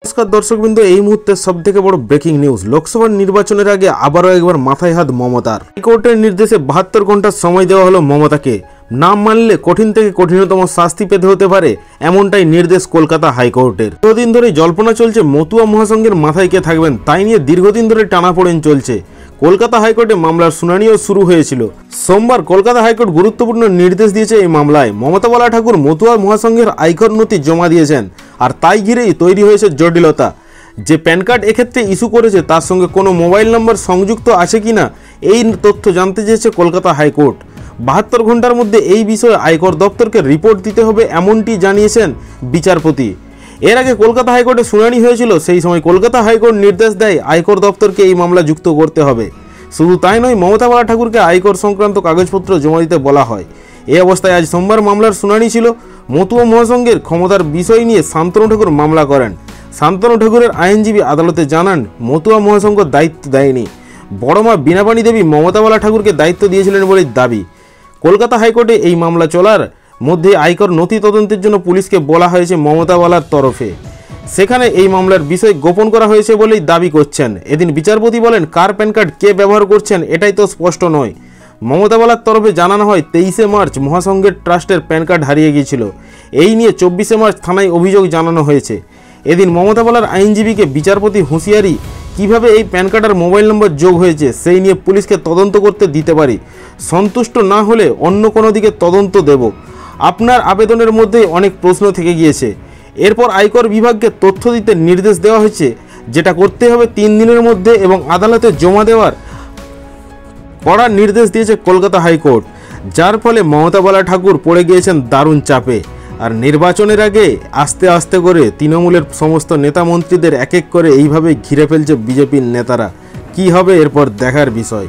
নমস্কার দর্শকবৃন্দ, এই মুহূর্তে সবথেকে বড় ব্রেকিং নিউজ। লোকসভা নির্বাচনের আগে আবারও একবার মাথায় হাত মমতার। হাইকোর্টের নির্দেশে 72 ঘন্টার সময় দেওয়া হলো মমতাকে। নাম মানলে কঠিন থেকে কঠিনতম শাস্তি পেতে হতে পারে, এমনটাই নির্দেশ কলকাতা হাইকোর্টের। দীর্ঘদিন ধরে জল্পনা চলছে মতুয়া মহাসংঘের মাথায় কে থাকবেন, তাই নিয়ে দীর্ঘদিন ধরে টানাপোড়েন চলছে। কলকাতা হাইকোর্টে মামলার শুনানিও শুরু হয়েছিল। সোমবার কলকাতা হাইকোর্ট গুরুত্বপূর্ণ নির্দেশ দিয়েছে। এই মামলায় মমতা বালা ঠাকুর মতুয়া মহাসংঘের আয়কর নথি জমা দিয়েছেন, আর তাই ঘিরেই তৈরি হয়েছে জটিলতা। যে প্যান কার্ড এক্ষেত্রে ইস্যু করেছে তার সঙ্গে কোনো মোবাইল নম্বর সংযুক্ত আছে কিনা, এই তথ্য জানতে চেয়েছে কলকাতা হাইকোর্ট। 72 ঘন্টার মধ্যে এই বিষয়ে আয়কর দপ্তরকে রিপোর্ট দিতে হবে, এমনটি জানিয়েছেন বিচারপতি। এর আগে কলকাতা হাইকোর্টে শুনানি হয়েছিল, সেই সময় কলকাতা হাইকোর্ট নির্দেশ দেয় আয়কর দপ্তরকে এই মামলা যুক্ত করতে হবে। শুধু তাই নয়, মমতা বালা ঠাকুরকে আয়কর সংক্রান্ত কাগজপত্র জমা দিতে বলা হয়। এই অবস্থায় আজ সোমবার মামলার শুনানি ছিল। মতুয়া মহাসংঘের ক্ষমতার বিষয় নিয়ে শান্তনু ঠাকুর মামলা করেন। শান্তনু ঠাকুরের আইনজীবী আদালতে জানান, মতুয়া মহাসংঘ দায়িত্ব দেয়নি, বড় মা বীণাপাণি দেবী মমতা বালা ঠাকুরকে দায়িত্ব দিয়েছিলেন বলে দাবি। কলকাতা হাইকোর্টে এই মামলা চলার মধ্যে আয়কর নথি তদন্তের জন্য পুলিশকে বলা হয়েছে মমতা বালার তরফে। সেখানে এই মামলার বিষয় গোপন করা হয়েছে বলেই দাবি করছেন। এদিন বিচারপতি বলেন, কার প্যান কার্ড কে ব্যবহার করছেন এটাই তো স্পষ্ট নয়। মমতা বালার তরফে জানানো হয় 23শে মার্চ মহাসংঘের ট্রাস্টের প্যান কার্ড হারিয়ে গিয়েছিল। এই নিয়ে 24শে মার্চ থানায় অভিযোগ জানানো হয়েছে। এদিন মমতা বালার আইনজীবীকে বিচারপতি হুঁশিয়ারি, কিভাবে এই প্যান কার্ড আর মোবাইল নম্বর যোগ হয়েছে সেই নিয়ে পুলিশকে তদন্ত করতে দিতে পারি, সন্তুষ্ট না হলে অন্য কোনো দিকে তদন্ত দেব। আপনার আবেদনের মধ্যেই অনেক প্রশ্ন থেকে গিয়েছে। এরপর আয়কর বিভাগকে তথ্য দিতে নির্দেশ দেওয়া হয়েছে, যেটা করতে হবে 3 দিনের মধ্যে এবং আদালতে জমা দেওয়ার কড়া নির্দেশ দিয়েছে কলকাতা হাইকোর্ট। যার ফলে মমতা বালা ঠাকুর পড়ে গিয়েছেন দারুণ চাপে। আর নির্বাচনের আগে আস্তে আস্তে করে তৃণমূলের সমস্ত নেতা মন্ত্রীদের এক এক করে এইভাবে ঘিরে ফেলছে বিজেপির নেতারা। কি হবে এরপর দেখার বিষয়।